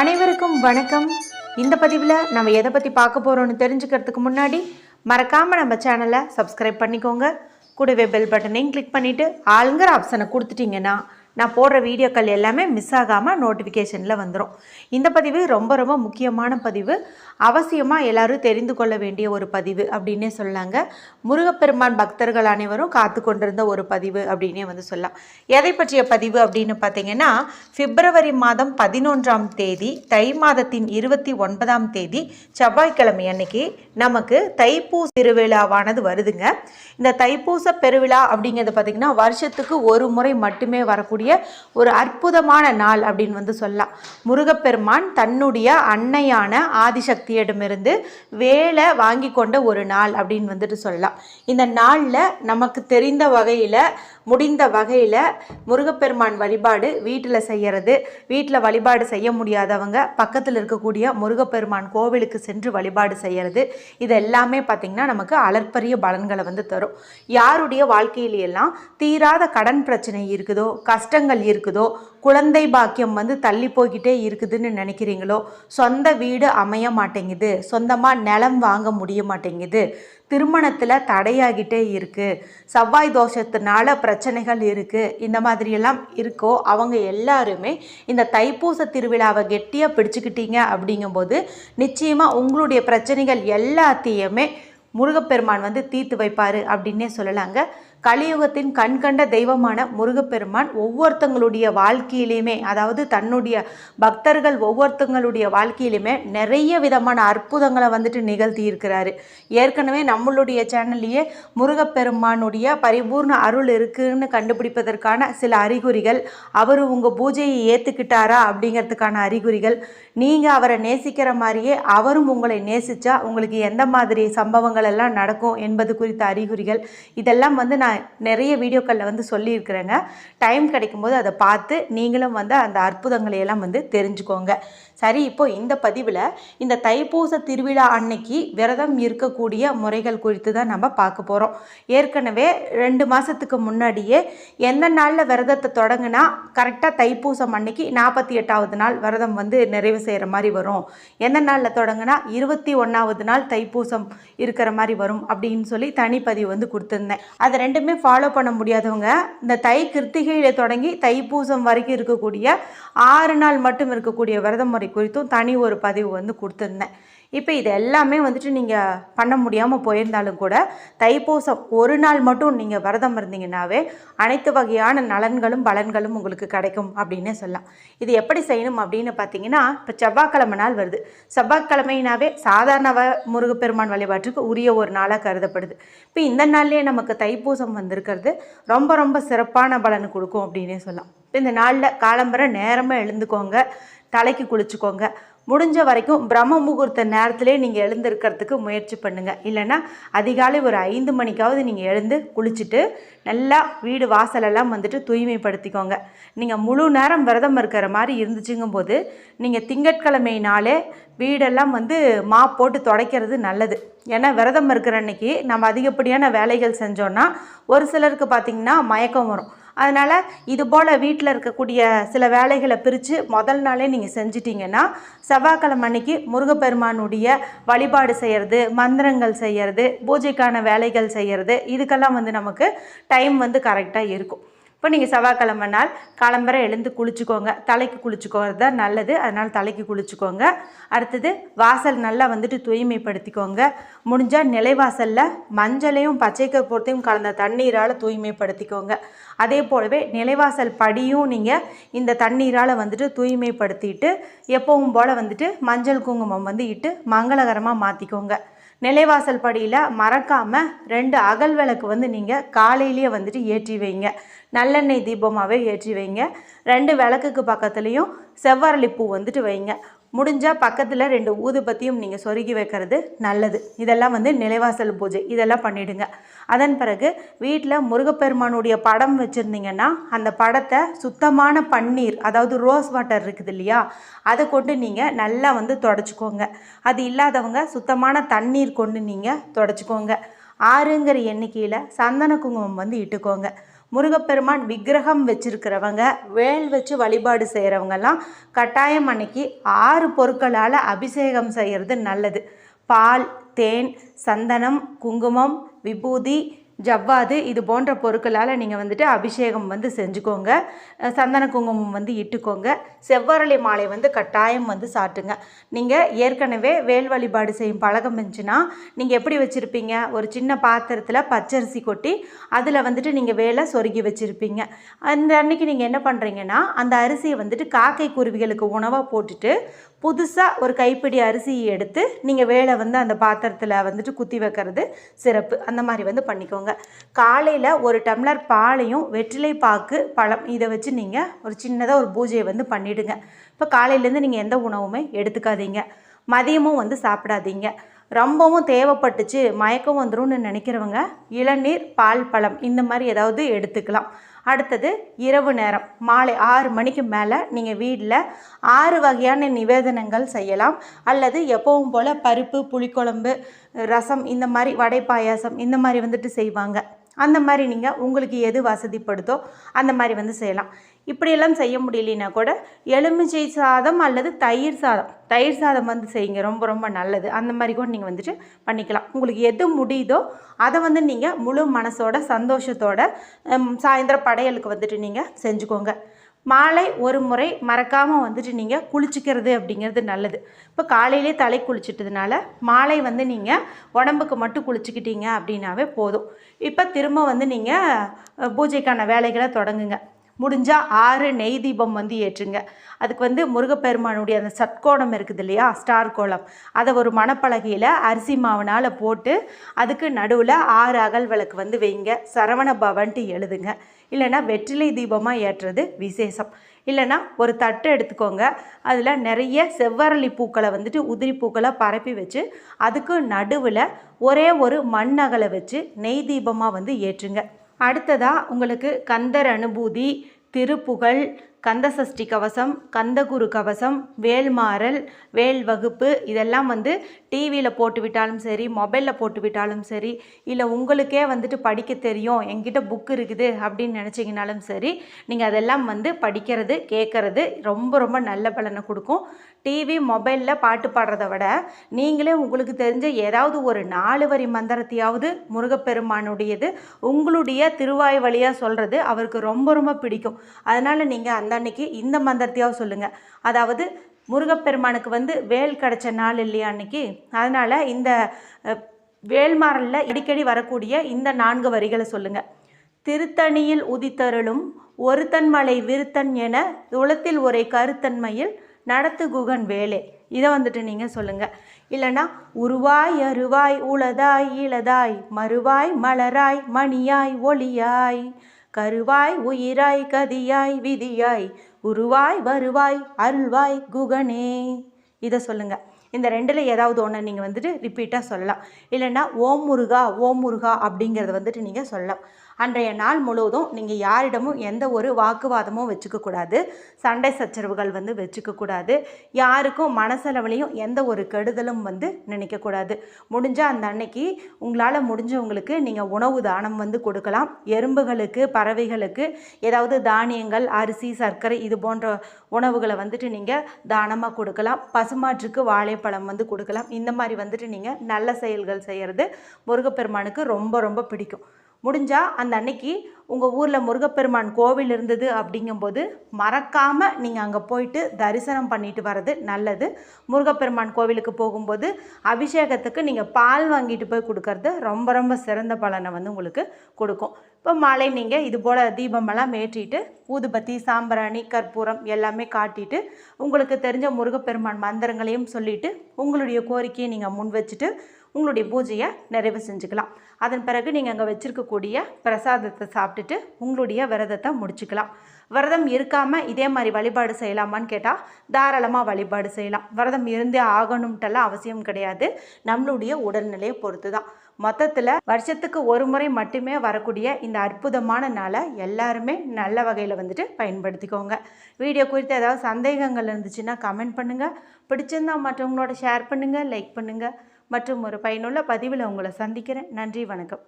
அனைவருக்கும் வணக்கம். இந்த பதிவில் நம்ம எதை பற்றி பார்க்க போகிறோன்னு தெரிஞ்சுக்கிறதுக்கு முன்னாடி மறக்காமல் நம்ம சேனலை சப்ஸ்கிரைப் பண்ணிக்கோங்க. கூடவே பெல் பட்டனையும் கிளிக் பண்ணிவிட்டு ஆளுங்கிற ஆப்ஷனை கொடுத்துட்டிங்கன்னா நான் போடுற வீடியோக்கள் எல்லாமே மிஸ் ஆகாமல் நோட்டிஃபிகேஷனில் வந்துடும். இந்த பதிவு ரொம்ப ரொம்ப முக்கியமான பதிவு, அவசியமாக எல்லோரும் தெரிந்து கொள்ள வேண்டிய ஒரு பதிவு அப்படின்னே சொல்லாங்க. முருகப்பெருமான் பக்தர்கள் அனைவரும் காத்து கொண்டிருந்த ஒரு பதிவு அப்படின்னே சொல்லலாம். எதை பற்றிய பதிவு அப்படின்னு பார்த்தீங்கன்னா, பிப்ரவரி மாதம் 11ஆம் தேதி தை மாதத்தின் 29ஆம் தேதி செவ்வாய்க்கிழமை அன்னைக்கு நமக்கு தைப்பூச திருவிழாவானது வருதுங்க. இந்த தைப்பூச பெருவிழா அப்படிங்கிறது பார்த்திங்கன்னா வருஷத்துக்கு ஒரு முறை மட்டுமே வரக்கூடிய ஒரு அற்புதமான நாள் அப்படின்னு சொல்லலாம். முருகப்பெருமான் தன்னுடைய அன்னையான ஆதிசக்தியிடமிருந்து வேலை வாங்கி கொண்ட ஒரு நாள் அப்படின்னு சொல்லலாம். இந்த நாளில் நமக்கு தெரிந்த வகையில் முடிந்த வகையில் முருகப்பெருமான் வழிபாடு வீட்டில் செய்கிறது, வீட்டில் வழிபாடு செய்ய முடியாதவங்க பக்கத்தில் இருக்கக்கூடிய முருகப்பெருமான் கோவிலுக்கு சென்று வழிபாடு செய்கிறது, இது எல்லாமே பார்த்திங்கன்னா நமக்கு அளப்பரிய பலன்களை தரும். யாருடைய வாழ்க்கையிலெல்லாம் தீராத கடன் பிரச்சனை இருக்குதோ, கஷ்டங்கள் இருக்குதோ, குழந்தை பாக்கியம் தள்ளி போய்கிட்டே இருக்குதுன்னு நினைக்கிறீங்களோ, சொந்த வீடு அமைய மாட்டேங்குது, சொந்தமாக நிலம் வாங்க முடிய மாட்டேங்குது, திருமணத்தில் தடையாகிட்டே இருக்குது, செவ்வாய் தோஷத்தினால பிரச்சனைகள் இருக்குது, இந்த மாதிரியெல்லாம் இருக்கோ அவங்க எல்லாருமே இந்த தைப்பூச திருவிழாவை கெட்டியாக பிடிச்சிக்கிட்டீங்க அப்படிங்கும்போது நிச்சயமாக உங்களுடைய பிரச்சனைகள் எல்லாத்தையுமே முருகப்பெருமான் தீர்த்து வைப்பார் அப்படின்னே சொல்லலாங்க. கலியுகத்தின் கண்கண்ட தெய்வமான முருகப்பெருமான் ஒவ்வொருத்தங்களுடைய வாழ்க்கையிலையுமே, அதாவது தன்னுடைய பக்தர்கள் ஒவ்வொருத்தங்களுடைய வாழ்க்கையிலுமே நிறைய விதமான அற்புதங்களை நிகழ்த்தி இருக்கிறாரு. ஏற்கனவே நம்மளுடைய சேனல்லையே முருகப்பெருமானுடைய பரிபூர்ண அருள் இருக்குன்னு கண்டுபிடிப்பதற்கான சில அறிகுறிகள், அவர் உங்கள் பூஜையை ஏற்றுக்கிட்டாரா அப்படிங்கிறதுக்கான அறிகுறிகள், நீங்கள் அவரை நேசிக்கிற மாதிரியே அவரும் உங்களை நேசித்தா உங்களுக்கு எந்த மாதிரி சம்பவங்கள் எல்லாம் நடக்கும் என்பது குறித்த அறிகுறிகள், இதெல்லாம் நான் நிறைய வீடியோக்களில் சொல்லியிருக்கிறேங்க. டைம் கிடைக்கும்போது அதை பார்த்து நீங்களும் அந்த அற்புதங்களை எல்லாம் தெரிஞ்சுக்கோங்க. சரி, இப்போ இந்த பதிவில் இந்த தைப்பூச திருவிழா அன்னைக்கு விரதம் இருக்கக்கூடிய முறைகள் குறித்து தான் நம்ம பார்க்க போகிறோம். ஏற்கனவே 2 மாதத்துக்கு முன்னாடியே எந்த நாளில் விரதத்தை தொடங்கினா கரெக்டாக தைப்பூசம் அன்னைக்கு 48வது நாள் விரதம் நிறைவு செய்கிற மாதிரி வரும், எந்த நாளில் தொடங்கினா 21வது நாள் தைப்பூசம் இருக்கிற மாதிரி வரும் அப்படின்னு சொல்லி தனிப்பதிவு கொடுத்துருந்தேன். அதை ரெண்டுமே ஃபாலோ பண்ண முடியாதவங்க இந்த தை கிருத்திகையில் தொடங்கி தைப்பூசம் வரைக்கும் இருக்கக்கூடிய 6 நாள் மட்டும் இருக்கக்கூடிய விரத முறை குறித்தும் தனி ஒரு பதிவு கொடுத்துருந்தேன். இப்போ இது எல்லாமே நீங்கள் பண்ண முடியாமல் போயிருந்தாலும் கூட தைப்பூசம் ஒரு நாள் மட்டும் நீங்கள் விரதம் இருந்தீங்கன்னாவே அனைத்து வகையான நலன்களும் பலன்களும் உங்களுக்கு கிடைக்கும் அப்படின்னே சொல்லலாம். இது எப்படி செய்யணும் அப்படின்னு பார்த்தீங்கன்னா, இப்போ செவ்வாய்க்கிழமை நாள் வருது. செவ்வாய்க்கிழமைனாவே சாதாரண முருகப்பெருமான் வழிபாட்டுக்கு உரிய ஒரு நாளாக கருதப்படுது. இப்போ இந்த நாள்லேயே நமக்கு தைப்பூசம் வந்திருக்கிறது ரொம்ப ரொம்ப சிறப்பான பலன் கொடுக்கும் அப்படின்னே சொல்லலாம். இப்போ இந்த நாளில் காலம்பரை நேரமாக எழுந்துக்கோங்க, தலைக்கு குளிச்சுக்கோங்க. முடிஞ்ச வரைக்கும் பிரம்ம முகூர்த்த நேரத்திலே நீங்கள் எழுந்திருக்கிறதுக்கு முயற்சி பண்ணுங்கள். இல்லைன்னா அதிகாலை ஒரு 5 மணிக்காவது நீங்கள் எழுந்து குளிச்சுட்டு நல்லா வீடு வாசலெல்லாம் தூய்மைப்படுத்திக்கோங்க. நீங்கள் முழு நேரம் விரதம் இருக்கிற மாதிரி இருந்துச்சுங்கும்போது நீங்கள் திங்கட்கிழமைனாலே வீடெல்லாம் மாப் போட்டு துடைக்கிறது நல்லது. ஏன்னா விரதம் இருக்கிற அன்னைக்கு நம்ம அதிகப்படியான வேலைகள் செஞ்சோன்னா ஒரு சிலருக்கு பார்த்திங்கன்னா மயக்கம் வரும். அதனால் இது போல் வீட்டில் இருக்கக்கூடிய சில வேலைகளை பிரித்து முதல் நாளே நீங்கள் செஞ்சிட்டிங்கன்னா செவ்வாய்க்கிழமை அன்னைக்கு முருகப்பெருமானுடைய வழிபாடு செய்கிறது, மந்திரங்கள் செய்கிறது, பூஜைக்கான வேலைகள் செய்கிறது, இதுக்கெல்லாம் நமக்கு டைம் கரெக்டாக இருக்கும். இப்போ நீங்கள் செவ்வாய்க்கிழமை நாள் காலம்பரை எழுந்து குளிச்சுக்கோங்க, தலைக்கு குளிச்சுக்கோறது தான் நல்லது. அதனால் தலைக்கு குளிச்சுக்கோங்க. அடுத்தது வாசல் நல்லா தூய்மைப்படுத்திக்கோங்க. முடிஞ்சால் நிலைவாசலில் மஞ்சளையும் பச்சை கற்பூரத்தையும் கலந்த தண்ணீரால் தூய்மைப்படுத்திக்கோங்க. அதே போலவே நிலைவாசல் படியும் நீங்கள் இந்த தண்ணீரால் தூய்மைப்படுத்திட்டு எப்பவும் போல் மஞ்சள் குங்குமம் இட்டு மங்களகரமாக மாற்றிக்கோங்க. நிலைவாசல் படியில் மறக்காமல் 2 அகல் விளக்கு நீங்கள் காலையிலேயே ஏற்றி வைங்க. நல்லெண்ணெய் தீபமாகவே ஏற்றி வைங்க. 2 விளக்குக்கு பக்கத்துலேயும் செவ்வரளிப்பூ வைங்க. முடிஞ்சால் பக்கத்தில் 2 ஊதுபத்தியும் நீங்கள் சொருகி வைக்கிறது நல்லது. இதெல்லாம் நிலைவாசல் பூஜை இதெல்லாம் பண்ணிவிடுங்க. அதன் பிறகு வீட்டில் முருகப்பெருமானுடைய படம் வச்சுருந்தீங்கன்னா அந்த படத்தை சுத்தமான பன்னீர், அதாவது ரோஸ் வாட்டர் இருக்குது இல்லையா, அதை கொண்டு நீங்கள் நல்லா தொடச்சிக்கோங்க. அது இல்லாதவங்க சுத்தமான தண்ணீர் கொண்டு நீங்கள் தொடச்சிக்கோங்க. 6ங்கிற எண்ணிக்கையில் சந்தன குங்குமம் இட்டுக்கோங்க. முருகப்பெருமான் விக்கிரகம் வச்சுருக்கிறவங்க, வேல் வச்சு வழிபாடு செய்கிறவங்கெல்லாம் கட்டாயம் அன்னைக்கு 6 பொருட்களால் அபிஷேகம் செய்கிறது நல்லது. பால், தேன், சந்தனம், குங்குமம், விபூதி, ஜவ்வாது இது போன்ற பொருட்களால் நீங்கள் வந்துட்டு அபிஷேகம் வந்து செஞ்சுக்கோங்க. சந்தன குங்குமம் இட்டுக்கோங்க. செவ்வரளி மாலை கட்டாயம் சாட்டுங்க. நீங்கள் ஏற்கனவே வேல் வழிபாடு செய்யும் பழக்கம் இருந்துச்சுன்னா நீங்கள் எப்படி வச்சுருப்பீங்க, ஒரு சின்ன பாத்திரத்தில் பச்சரிசி கொட்டி அதில் நீங்கள் வேலை சொருகி வச்சுருப்பீங்க. அந்த அன்னைக்கு நீங்கள் என்ன பண்ணுறீங்கன்னா அந்த அரிசியை காக்கை குருவிகளுக்கு உணவாக போட்டுட்டு புதுசாக ஒரு கைப்பிடி அரிசியை எடுத்து நீங்கள் வேலை அந்த பாத்திரத்தில் குத்தி வைக்கிறது சிறப்பு. அந்த மாதிரி பண்ணிக்கோங்க. காலையில் ஒரு டம்ளர் பாலையும் வெற்றிலை பாக்கு, பழம் இதை வச்சு நீங்கள் ஒரு சின்னதாக ஒரு பூஜையை பண்ணிவிடுங்க. இப்போ காலையிலேருந்து நீங்கள் எந்த உணவுமே எடுத்துக்காதீங்க. மதியமும் சாப்பிடாதீங்க. ரொம்பவும் தேவைப்பட்டுச்சு மயக்கம் வந்துடும்னு நினைக்கிறவங்க இளநீர், பால், பழம் இந்த மாதிரி ஏதாவது எடுத்துக்கலாம். அடுத்தது இரவு நேரம் மாலை 6 மணிக்கு மேலே நீங்கள் வீட்டில் 6 வகையான நிவேதனங்கள் செய்யலாம். அல்லது எப்பவும் போல் பருப்பு, புளிக்குழம்பு, ரசம் இந்த மாதிரி வடை பாயாசம் இந்த மாதிரி செய்வாங்க. அந்த மாதிரி நீங்கள் உங்களுக்கு எது வசதிப்படுதோ அந்த மாதிரி செய்யலாம். இப்படியெல்லாம் செய்ய முடியலனா கூட எலுமிச்சை சாதம் அல்லது தயிர் சாதம் செய்யுங்க. ரொம்ப ரொம்ப நல்லது. அந்த மாதிரி கூட நீங்கள் பண்ணிக்கலாம். உங்களுக்கு எது முடியுதோ அதை நீங்கள் முழு மனசோட சந்தோஷத்தோட சாயந்தரம் படையலுக்கு நீங்கள் செஞ்சுக்கோங்க. மாலை ஒரு முறை மறக்காமல் நீங்கள் குளிச்சிக்கிறது அப்படிங்கிறது நல்லது. இப்போ காலையிலே தலை குளிச்சிட்டதுனால மாலை நீங்கள் உடம்புக்கு மட்டும் குளிச்சுக்கிட்டீங்க அப்படின்னாவே போதும். இப்போ திரும்ப நீங்கள் பூஜைக்கான வேலைகளை தொடங்குங்க. முடிஞ்சால் 6 நெய் தீபம் ஏற்றுங்க. அதுக்கு முருகப்பெருமானுடைய அந்த சட்கோணம் இருக்குது இல்லையா, ஸ்டார் கோலம், அதை ஒரு மணப்பலகையில் அரிசி மாவுனால் போட்டு அதுக்கு நடுவில் 6 அகல் விளக்கு வைங்க. சரவண பவன்ட்டு எழுதுங்க. இல்லைன்னா வெற்றிலை தீபமாக ஏற்றுறது விசேஷம். இல்லைன்னா ஒரு தட்டு எடுத்துக்கோங்க. அதில் நிறைய செவ்வரளி பூக்களை உதிரி பூக்களை பரப்பி வச்சு அதுக்கு நடுவில் ஒரே ஒரு மண் அகலை வச்சு நெய் தீபமாக ஏற்றுங்க. அடுத்ததாக உங்களுக்கு கந்தர் அனுபூதி, திருப்புகழ், கந்தசஷ்டி கவசம், கந்தகுரு கவசம், வேல்மாறல், வேல் வகுப்பு இதெல்லாம் டிவியில் போட்டு விட்டாலும் சரி, மொபைலில் போட்டு விட்டாலும் சரி, இல்லை உங்களுக்கே படிக்க தெரியும் என்கிட்ட புக் இருக்குது அப்படின்னு நினச்சிங்கனாலும் சரி, நீங்கள் அதெல்லாம் படிக்கிறது கேட்குறது ரொம்ப ரொம்ப நல்ல பலனை கொடுக்கும். டிவி மொபைலில் பாட்டு பாடுறத விட நீங்களே உங்களுக்கு தெரிஞ்ச ஏதாவது ஒரு 4 வரி மந்திரத்தையாவது முருகப்பெருமானுடையது உங்களுடைய திருவாய் வழியாக சொல்கிறது அவருக்கு ரொம்ப ரொம்ப பிடிக்கும். அதனால் நீங்கள் அந்த அன்னைக்கு இந்த மந்திரத்தையாவது சொல்லுங்கள். அதாவது முருகப்பெருமானுக்கு வேல் கிடச்ச நாள் இல்லையா அன்னைக்கு, அதனால் இந்த வேல்மாறலில் அடிக்கடி வரக்கூடிய இந்த 4 வரிகளை சொல்லுங்கள். திருத்தணியில் உதித்தருளும் ஒருத்தன் மலை விருத்தன் என உளத்தில் ஒரே கருத்தன்மையில் நடத்து குகன் வேலே, இதை நீங்கள் சொல்லுங்கள். இல்லைன்னா உருவாய் அருவாய் உளதாய் இளதாய் மறுவாய் மலராய் மணியாய் ஒளியாய் கருவாய் உயிராய் கதியாய் விதியாய் உருவாய் வருவாய் அருள்வாய் குகனே, இதை சொல்லுங்கள். இந்த 2ல் ஏதாவது ஒன்று நீங்கள் ரிப்பீட்டாக சொல்லலாம். இல்லைன்னா ஓம் முருகா அப்படிங்கிறத நீங்கள் சொல்லலாம். அன்றைய நாள் முழுவதும் நீங்கள் யாரிடமும் எந்த ஒரு வாக்குவாதமும் வச்சுக்கக்கூடாது. சண்டை சச்சரவுகள் வச்சுக்கக்கூடாது. யாருக்கும் மனசளவுலையும் எந்த ஒரு கெடுதலும் நினைக்கக்கூடாது. முடிஞ்சால் அந்த அன்னைக்கு உங்களால் முடிஞ்சவங்களுக்கு நீங்கள் உணவு தானம் கொடுக்கலாம். எறும்புகளுக்கு, பறவைகளுக்கு ஏதாவது தானியங்கள், அரிசி, சர்க்கரை இது போன்ற உணவுகளை நீங்கள் தானமாக கொடுக்கலாம். பசுமாற்றுக்கு வாழைப்பழம் கொடுக்கலாம். இந்த மாதிரி நீங்கள் நல்ல செயல்கள் செய்கிறது முருகப்பெருமானுக்கு ரொம்ப ரொம்ப பிடிக்கும். முடிஞ்சால் அந்த அன்னைக்கு உங்கள் ஊரில் முருகப்பெருமான் கோவில் இருந்தது அப்படிங்கும்போது மறக்காமல் நீங்கள் அங்கே போயிட்டு தரிசனம் பண்ணிட்டு வர்றது நல்லது. முருகப்பெருமான் கோவிலுக்கு போகும்போது அபிஷேகத்துக்கு நீங்கள் பால் வாங்கிட்டு போய் கொடுக்கறது ரொம்ப ரொம்ப சிறந்த பலனை உங்களுக்கு கொடுக்கும். இப்போ மாலை நீங்கள் இது போல் தீபமெல்லாம் ஏற்றிட்டு ஊதுபத்தி, சாம்பிராணி, கற்பூரம் எல்லாமே காட்டிட்டு உங்களுக்கு தெரிஞ்ச முருகப்பெருமான் மந்திரங்களையும் சொல்லிவிட்டு உங்களுடைய கோரிக்கையை நீங்கள் முன் வச்சுட்டு உங்களுடைய பூஜையை நிறைவு செஞ்சுக்கலாம். அதன் பிறகு நீங்கள் அங்கே வச்சுருக்கக்கூடிய பிரசாதத்தை சாப்பிட்டுட்டு உங்களுடைய விரதத்தை முடிச்சுக்கலாம். விரதம் இருக்காமல் இதே மாதிரி வழிபாடு செய்யலாமான்னு கேட்டால் தாராளமாக வழிபாடு செய்யலாம். விரதம் இருந்தே ஆகணும்ட்டெல்லாம் அவசியம் கிடையாது. நம்மளுடைய உடல்நிலையை பொறுத்து தான். மொத்தத்தில் வருஷத்துக்கு ஒரு முறை மட்டுமே வரக்கூடிய இந்த அற்புதமான நாளை எல்லாருமே நல்ல வகையில் பயன்படுத்திக்கோங்க. வீடியோ குறித்து ஏதாவது சந்தேகங்கள் இருந்துச்சுன்னா கமெண்ட் பண்ணுங்கள். பிடிச்சிருந்தால் மற்றவங்களோட ஷேர் பண்ணுங்கள், லைக் பண்ணுங்கள். மற்றும் ஒரு பயனுள்ள பதிவில் உங்களை சந்திக்கிறேன். நன்றி, வணக்கம்.